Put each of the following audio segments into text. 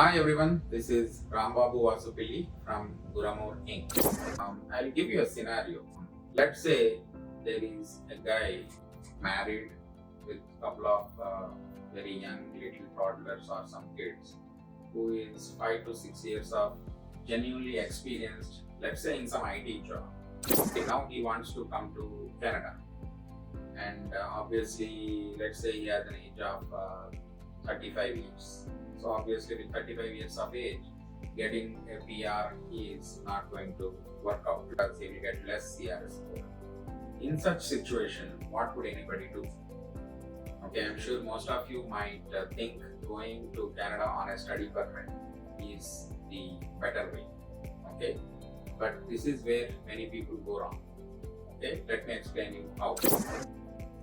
Hi everyone, this is Rambabu Vasupilli from Guramur Inc. I'll give you a scenario. Let's say there is a guy married with a couple of very young little toddlers or some kids who is 5 to 6 years of genuinely experienced, let's say in some IT job. Now he wants to come to Canada, and obviously let's say he has an age of 35 years. So obviously with 35 years of age, getting a PR is not going to work out because he will get less CRS score. In such situation, what would anybody do? Okay, I'm sure most of you might think going to Canada on a study permit is the better way. Okay, but this is where many people go wrong. Okay, let me explain you how.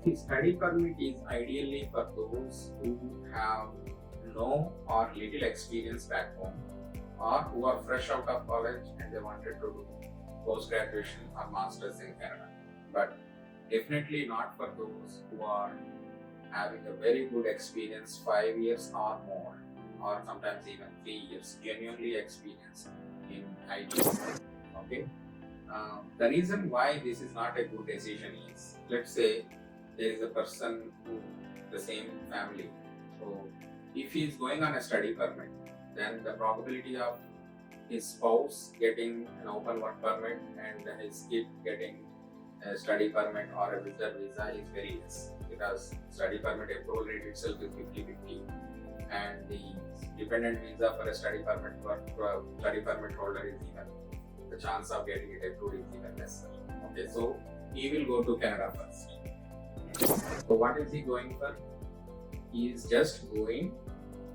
The study permit is ideally for those who have no or little experience back home, or who are fresh out of college and they wanted to do post-graduation or masters in Canada. But definitely not for those who are having a very good experience, 5 years or more, or sometimes even 3 years, genuinely experienced in IT. Okay. The reason why this is not a good decision is, let's say there is a person who the same family. So if he is going on a study permit, then the probability of his spouse getting an open work permit and his kid getting a study permit or a visitor visa is very less, because study permit approval rate itself is 50-50, and the dependent visa for a study permit holder is even, the chance of getting it approved is even lesser. Okay, so he will go to Canada first. So what is he going for? He is just going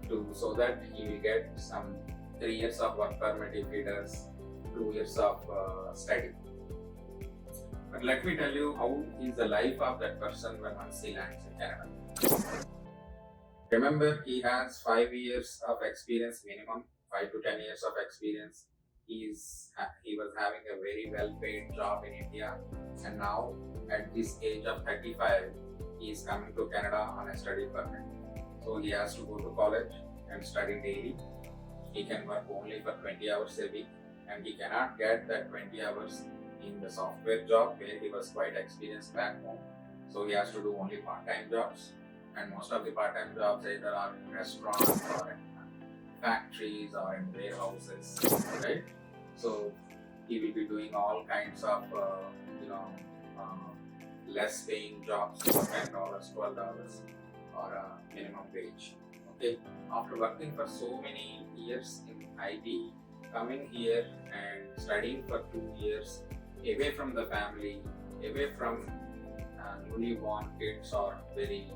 to, so that he will get some 3 years of work permit if he does 2 years of study. But let me tell you how is the life of that person when once he lands in Canada. Remember, he has 5 years of experience minimum, 5 to 10 years of experience. He was having a very well paid job in India, and now at this age of 35, he is coming to Canada on a study permit. So he has to go to college and study daily. He can work only for 20 hours a week, and he cannot get that 20 hours in the software job where he was quite experienced back home. So he has to do only part-time jobs, and most of the part-time jobs either are in restaurants or in factories or in warehouses, right? So he will be doing all kinds of less paying jobs for $10, $12 or a minimum wage. Okay, after working for so many years in IT, coming here and studying for 2 years away from the family, away from newly born kids or very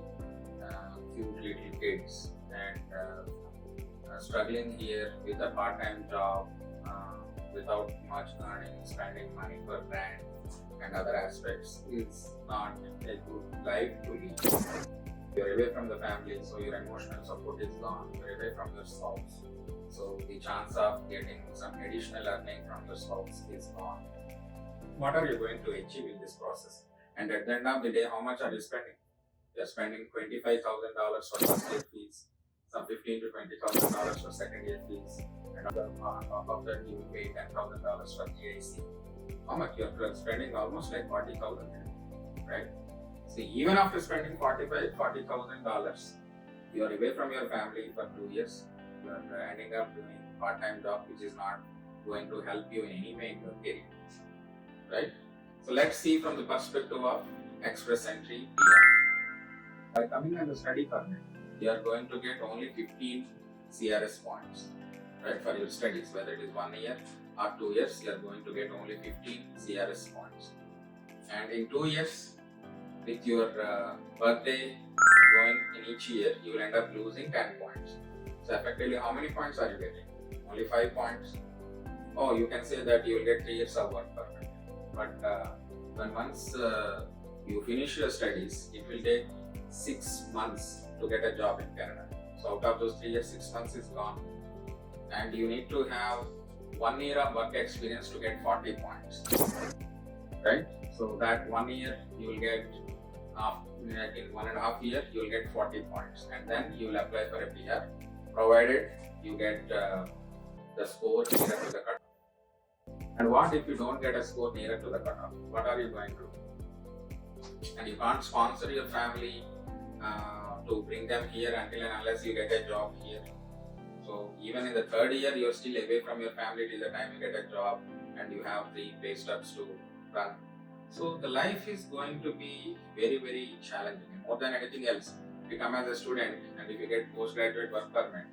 cute little kids, and struggling here with a part-time job without much earning, spending money for rent and other aspects is not a good life to lead. You're away from the family, so your emotional support is gone. You're away from your spouse, so the chance of getting some additional earning from your spouse is gone. What are you going to achieve in this process? And at the end of the day, how much are you spending? You're spending $25,000 for first year fees, some $15,000 to $20,000 for second year fees, and on top of that you will pay $10,000 for GIC. How much? You're spending almost like $40,000, right? See, even after spending $40,000, you're away from your family for 2 years. You're ending up doing part-time job which is not going to help you in any way in your career, right? So let's see from the perspective of express entry PR. By coming on the study permit, you are going to get only 15 CRS points, right, for your studies. Whether it is 1 year or 2 years, you are going to get only 15 CRS points. And in 2 years, with your birthday going in each year, you will end up losing 10 points. So effectively, how many points are you getting? Only 5 points. Oh, you can say that you will get 3 years of work permit. But when once you finish your studies, it will take 6 months to get a job in Canada. So out of those 3 years, 6 months is gone, and you need to have 1 year of work experience to get 40 points, right? So that 1 year you will get, in 1.5 years you will get 40 points, and then you will apply for a PR, provided you get the score nearer to the cutoff. And what if you don't get a score nearer to the cutoff? What are you going to do? And you can't sponsor your family to bring them here until and unless you get a job here. So even in the third year, you're still away from your family till the time you get a job and you have the pay stubs to run. So the life is going to be very, very challenging. More than anything else, if you come as a student and if you get postgraduate work permit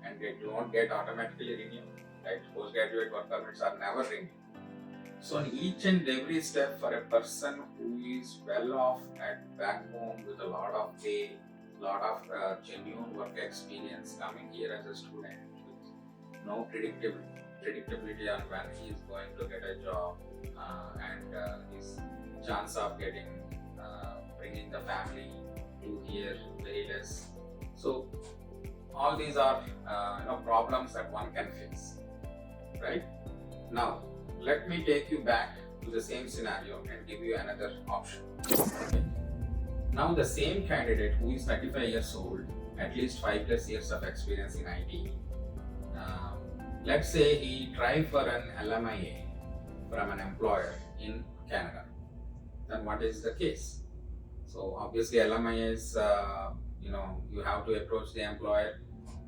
and they don't get automatically renewed, right? Postgraduate work permits are never renewed. So in each and every step for a person who is well off at back home with a lot of pay, lot of genuine work experience, coming here as a student with no predictability on when he is going to get a job and his chance of getting bringing the family to here very less. So all these are problems that one can fix, right? Now let me take you back to the same scenario and give you another option. Okay. Now the same candidate who is 35 years old, at least 5+ years of experience in IT, let's say he tried for an LMIA from an employer in Canada. Then what is the case? So obviously LMIA is, you have to approach the employer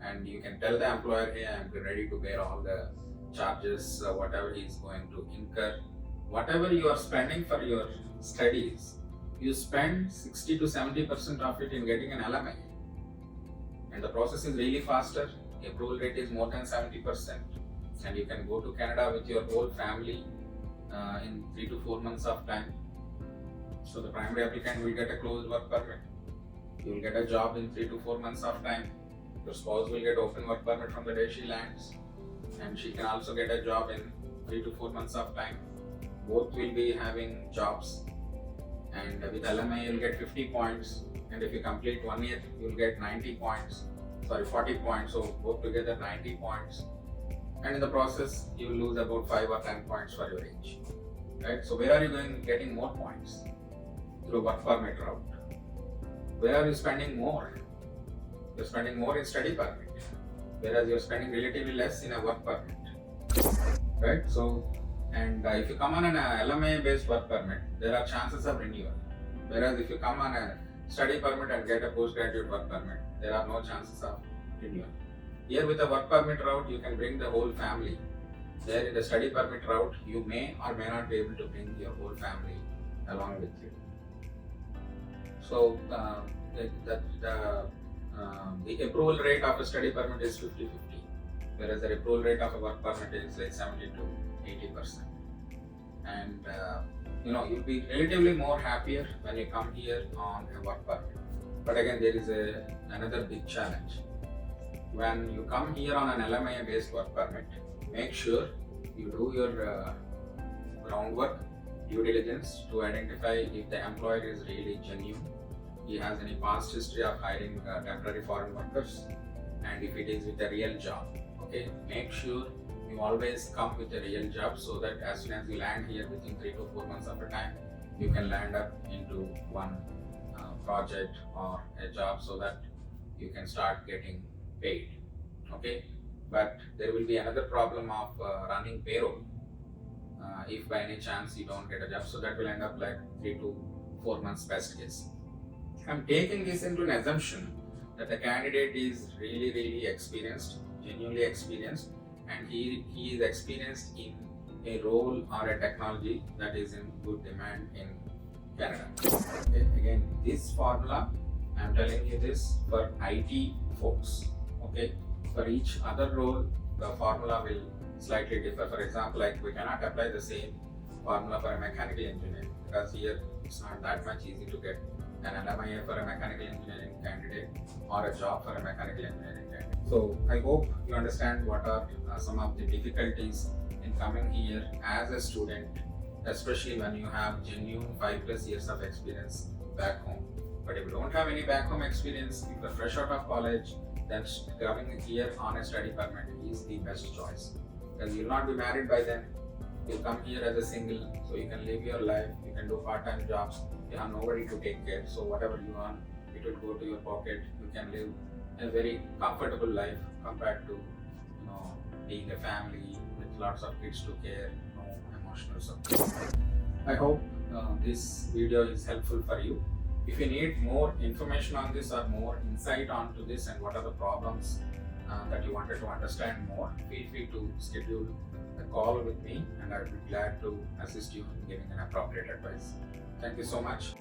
and you can tell the employer, hey, I'm ready to bear all the charges, whatever he is going to incur. Whatever you are spending for your studies, you spend 60 to 70% of it in getting an LMIA. And the process is really faster. Approval rate is more than 70%. And you can go to Canada with your whole family in 3 to 4 months of time. So the primary applicant will get a closed work permit. You will get a job in 3 to 4 months of time. Your spouse will get open work permit from the day she lands. And she can also get a job in 3 to 4 months of time. Both will be having jobs. And with LMI, you'll get 50 points. And if you complete 1 year, you'll get 40 points. So both together 90 points. And in the process, you'll lose about 5 or 10 points for your age. Right? So where are you getting more points? Through work permit route. Where are you spending more? You're spending more in study permit, whereas you're spending relatively less in a work permit. Right? So, and if you come on an LMIA based work permit, there are chances of renewal. Whereas if you come on a study permit and get a postgraduate work permit, there are no chances of renewal. Here with the work permit route, you can bring the whole family. There in the study permit route, you may or may not be able to bring your whole family along with you. So the approval rate of a study permit is 50-50, whereas the approval rate of a work permit is like 70 to 80%. And you'll be relatively more happier when you come here on a work permit. But again, there is another big challenge. When you come here on an LMIA based work permit, make sure you do your groundwork, due diligence to identify if the employer is really genuine, he has any past history of hiring temporary foreign workers, and if it is with a real job. Okay, make sure you always come with a real job so that as soon as you land here within 3 to 4 months of a time, you can land up into one project or a job so that you can start getting paid. Okay, but there will be another problem of running payroll if by any chance you don't get a job, so that will end up like 3 to 4 months best case. I'm taking this into an assumption that the candidate is really experienced, genuinely experienced, and he is experienced in a role or a technology that is in good demand in Canada. Okay. Again, this formula, I'm telling you this for IT folks. Okay, for each other role, the formula will slightly differ. For example, like we cannot apply the same formula for a mechanical engineer because here it's not that much easy to get an LMIA for a mechanical engineering candidate or a job for a mechanical engineering candidate. So I hope you understand what are some of the difficulties in coming here as a student, especially when you have genuine 5+ years of experience back home. But if you don't have any back home experience, if you're fresh out of college, then coming here on a study permit is the best choice. Because you'll not be married by then. You'll come here as a single, so you can live your life, you can do part-time jobs, you have nobody to take care, so whatever you earn, it will go to your pocket. You can live a very comfortable life compared to being a family with lots of kids to care, no emotional support. I hope this video is helpful for you. If you need more information on this or more insight onto this and what are the problems that you wanted to understand more, feel free to schedule a call with me and I will be glad to assist you in giving an appropriate advice. Thank you so much.